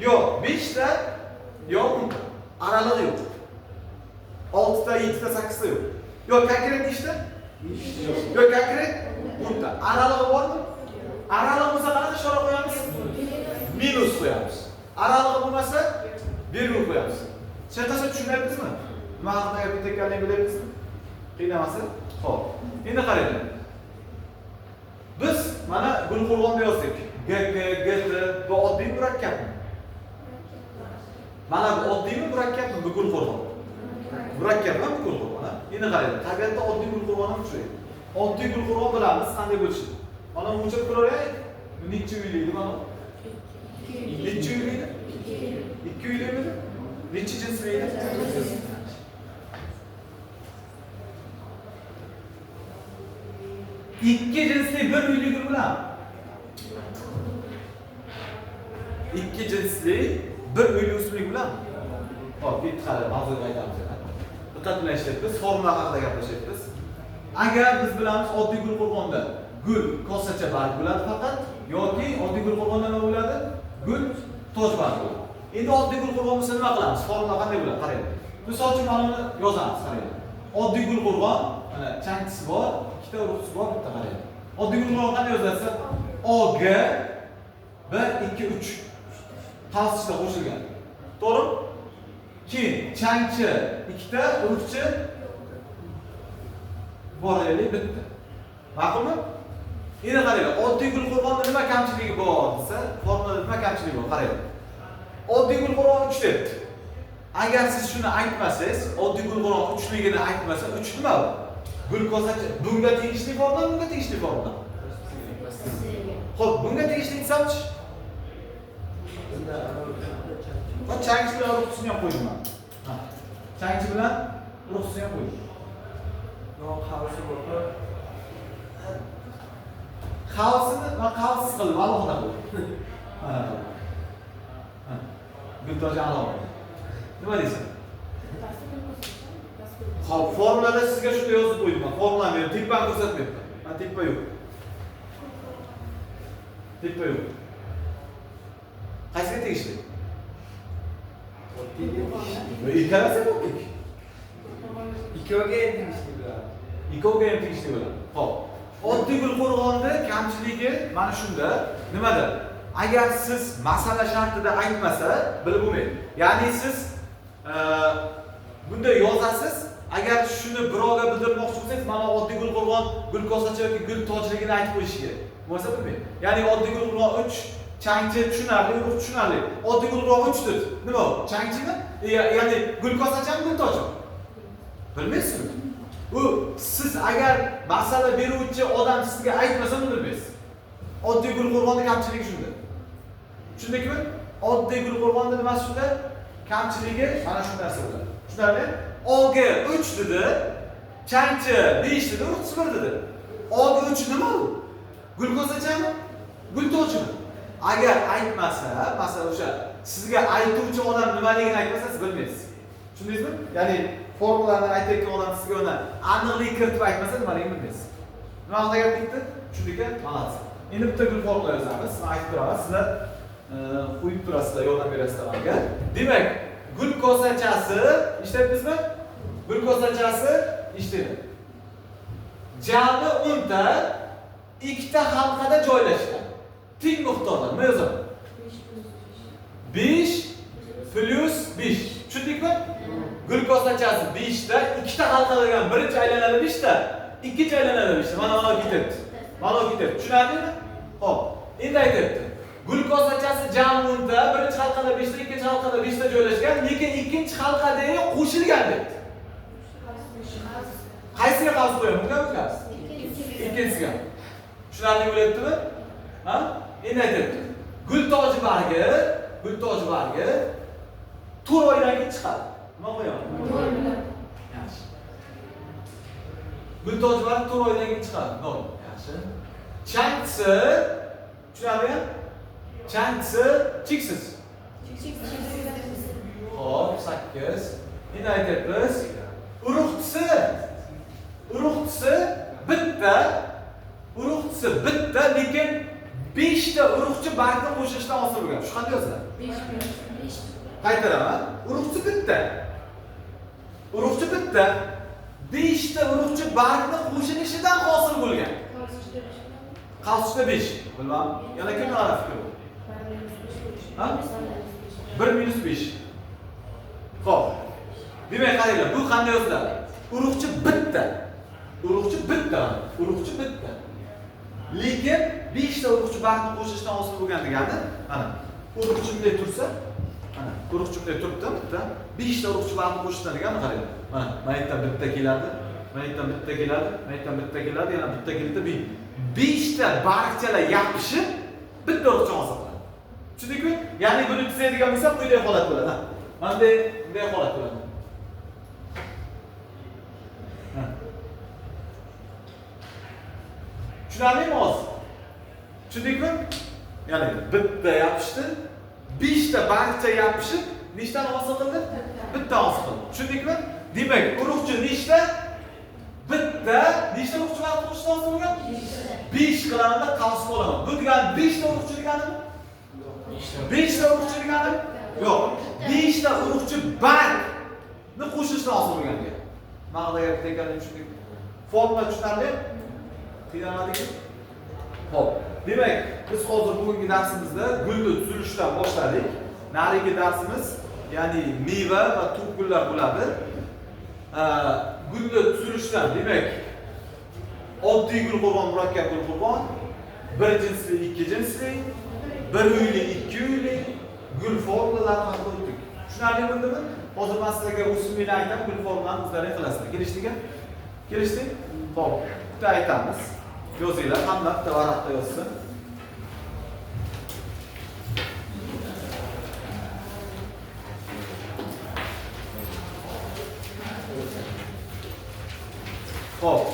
yo 5 ta, yo 10 ta. Aralig'i yo'q. 6 ta, 7 ta, 8 ta yo'q. Yo konkret nechta? Yo konkret 10 ta. Aralig'i bormi? Aralig'i bo'lsa qanaqa ishora qo'yamiz? Minus qo'yamiz. Aralig'i bo'lmasa virgul qo'yamiz. Shunaqasi tushunyapsizmi? Nima haqida gap ketganligini bilyapsizmi? Qiynamasa? Xo'p. Endi qarang. Biz mana Gulqo'rg'onda yozdik. GT bu oddiy murakkabmi? Mana bu oddiymi murakkabmi bu Gulqo'rg'on? Murakkabmi bu Gulqo'rg'on? Endi qarang, tabiatda oddiy Gulqo'rg'on ham uchraydi. Oddiy Gulqo'rg'on bilamiz qanday bo'lishini. Mana o'chirib ko'ray, necha uylaydi mana? Necha uylaydi? 2 uylaymidi? Necha jinslaydi? 2 jinsli bir uyli gul bilan 2 jinsli bir uyli o'simlik bilan. Hop, bitta hali mavzuga aytamiz. Diqqat bilan ishlaymiz, formula haqida gaplashyapmiz. Agar biz bilamiz oddiy Gulqo'rg'onda gul kosacha barg bo'ladi faqat yoki oddiy Gulqo'rg'onda nima bo'ladi? Gul toj barg bo'ladi. Endi oddiy gul qo'rg'on bo'lsa nima qilamiz? Formula qanday bo'ladi? Qarang. Misol uchun mana buni yozamiz, qarang. Oddiy gul qo'rg'on, mana changchisi bor, ikkita urug'chisi bor, bitta qarang. Oddiy gul qo'rg'on qanday yozilsa? OG 1 2 3 qavsida qo'shilgan. To'g'rimi? Keyin changchi ikkita, urug'chi boraylik bitta. Ma'qulmi? Endi qaranglar, oddiy gul qo'rg'onda nima kamchiligi bor desa, formulada nima kamchiligi bor? Qarang. Oddiy gul qo'rg'on 3 debdi. Agar siz shuni aytmasangiz, oddiy gul qo'rg'on 3ligini aytmasa, 3 nima bu? Glukozachi bunga tegishli formula, bunga tegishli formula. Xo'p, bunga tegishli desam-chi? Va changchi bilan urug'chisini ham qo'ydim men. Ha. Changchi bilan urug'chisini ham qo'ydim. Xavsini va xavsiz qilib alohida qo'ydim. Ha. Gultoji alohida. Nima deysan? Xo'p, formulada sizga shunday yozib qo'ydim. Formulani men tipani ko'rsatmayapman. Men tipa yo'q. Tipa yo'q. Qaysiga tegishli? Ikkalasi yo'q. Ikkoviga ham tegishli bo'ladi. Ikkoviga ham tegishli bo'ladi. Xo'p. Oddiy gul qo'rg'onda kamchiligi mana shunda. Nimada? Agar siz masala shartida aytmasa, bilib bo'lmaydi. Ya'ni siz bunday yozasiz, agar shuni birovga bildirmoqchi bo'lsangiz, mana oddiy gul qo'rg'on, gul kosachi yoki gul tojligini aytib qo'yish kerak. Bo'lmasa bilmaydi. Ya'ni oddiy gul qo'rg'on 3, changchi tushunarli, urug' tushunarli. Oddiy gul qo'rg'on 3 dedi. Nima u? Changchimi? Ya'ni gul kosachimi, gul tojimi? Bilmaysizmi? U siz agar masala beruvchi odam sizga aytmasa, uni bilmaysiz. Oddiy gul qo'rg'onning kamchiligi shunda. Tushundingmi? Oddiy gul qo'rg'onda nima shunda? Kamchiligi mana shu narsa bo'ladi. Tushunarli? OG 3 dedi, changchi 5 dedi, urug'chi 1 dedi. OG 3 nima u? Gulkozachami? Gultojimi? Agar aytmasa, masalan o'sha sizga aytuvchi odam nimaligini aytmasa, siz bilmaysiz. Tushundingizmi? Ya'ni formulani aytayotgan odam sizga uni aniqlik kiritib aytmasa, nimaligini bilmaysiz. Nima haqida gap ketdi? Tushundingmi? Malaz. Endi bitta gul formula yozamiz. Siz aytib turaman, sizlar qo'yib turasizlar, yordam berasizlar menga. Demak, glukosachasi ishlayapmizmi? Glukosachasi ishlaydi. Jami 10 ta ikkita halqada joylashgan. Teng miqdorda nima yozaman? 5 plus 5. Tushundingmi? Glukosachasi 5 ta, ikkita halqa degan birinchi aylanadi 5 ta, ikkinchi aylanadi 5 ta. Mana ketyapti. Mana ketyapti. Tushunarlimi? Xo'p, endi aytyapti. Glukosachasi jami 10 ta, birinchi halqada 5 ta, ikkinchi halqada 5 ta joylashgan, lekin ikkinchi halqadagi qo'shilgan debdi. Qaysiga qarshi qo'yamiz? Bunga o'tkaz. Ikkinchisiga. Tushunarli bo'lyaptimi? Ha? Endi aytyapti. Gultoji bargi to'rt oydan keyin chiqadi. Nima qo'yaman? Yaxshi. Gultoji bargi to'rt oydan keyin chiqadi. To'g'ri. Yaxshi. Changchisi, tushunarlimi? Changchisi cheksiz. Xo'p, 8. Endi aytyapmiz. Urug'chisi bitta, lekin 5 ta urug'chi bargni qo'shishdan hosil bo'lgan. Shu qanday yoziladi? 5. Qaytaraman. Urug'chi bitta. 5 ta urug'chi bargni qo'shilishidan hosil bo'lgan. Qavsida 5. Bilmam. Yana kimning aniq fikri bu? Ha? 1 minus 5. Xo'p. Demak, qaranglar, bu qanday yoziladi? Urug'chi bitta. Lekin 5 ta urug'chi bargni qo'shishdan hosil bo'lgan degani, mana urug'chi bunday tursa, mana urug'chi bunday turibdi, bitta 5 ta urug'chi bargni qo'shishdan degani qaranglar. Mana maytdan bitta keladi, yana bitta keladi, 5 ta bargchalar yopishib bitta urug'chi hosil qiladi. Tushundingmi? Ya'ni buni tuzaydigan bo'lsak, bunday holat bo'ladi. Mana bunday holat bo'ladi. Tushunarlimi hozir? Tushundingmi? Ya'ni bitta yopishdi, 5 ta bargcha yopishib, nechtadan hosil qildi? Bitta hosil qildi. Tushundingmi? Demak, urug'chi nechta? Bitta, nechta urug'chi bargni qo'shishdan hosil bo'lgan? 5 qilamanda qavs bo'laman. Bu degani 5 ta urug'chi deganimi? 5 ta urug'chi degani Yo'q. 5 ta urug'chi bargni qo'shishdan hosil bo'lgan gap. Ma'noda gap ekanini tushundik. Forma tushunarli? Qiynalmadikmi? Xo'p. Demak, biz hozir bugungi darsimizda gulni tuzilishdan boshladik. Narigi darsimiz, ya'ni meva va to'pgullar bo'ladi. Gulni tuzilishdan, demak, oddiy gul qurbon, murakkab gul qurbon, bir jinsli, ikki jinsli, bir uyli, ikki uyli gul formulalarni haqida o'tdik. Tushunarli bo'ldimi? Hozir men sizlarga o'simlikni aytaman, gul formularini o'zlaring qilasizlar. Kelishdikmi? Kelishdik? Xo'p, bitta aytamiz. Yozinglar, hamma bitta varaqda yozsin. Xo'p.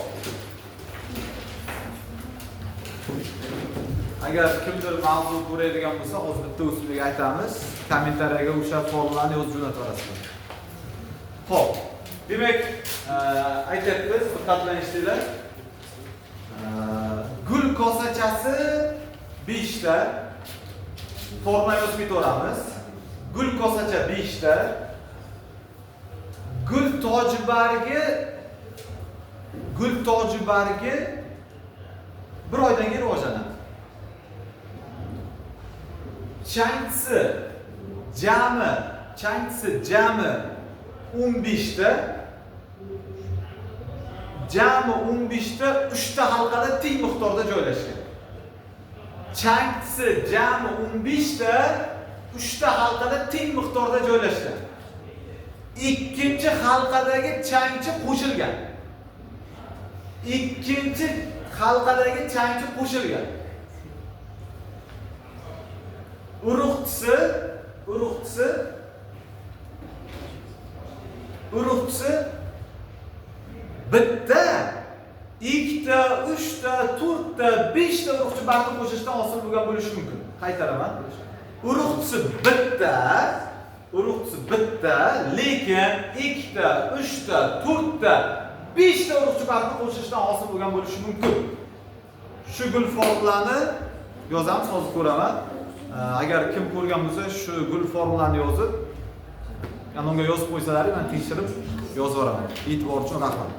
Agar kimdir mavzu ko'radigan bo'lsa, hozir bitta usulga aytamiz. Kommentariyaga o'sha formulani yozib jo'natasizlar. Xo'p. Demak, aytyapmiz, diqqat bilan eshitinglar. Gul kosachasi 5 ta. Formula yozib ketaveramiz. Gul kosacha 5 ta. Gul toji bargi bir oydan keyin rivojlanadi. Changisi jami 15 ta. Jami 15 ta 3 ta halqada teng miqdorda joylashgan. Changisi jami 15 ta 3 ta halqada teng miqdorda joylashgan. Ikkinchi halqadagi changchi qo'shilgan. Urug'chisi bitta, ikkita, uchta, to'rtta, beshta urug'chi barni qo'shishdan hosil bo'lgan bo'lishi mumkin. Qaytaraman. Urug'chisi bitta, lekin ikkita, uchta, to'rtta, beshta urug'chi barni qo'shishdan hosil bo'lgan bo'lishi mumkin. Shu gul formulani yozamiz, hozir ko'raman. Agar kim ko'rgan bo'lsa, shu gul formulani yozib, kanalga yozib qo'ysalaring, men tekshirib yozib boraman. E'tibor uchun rahmat.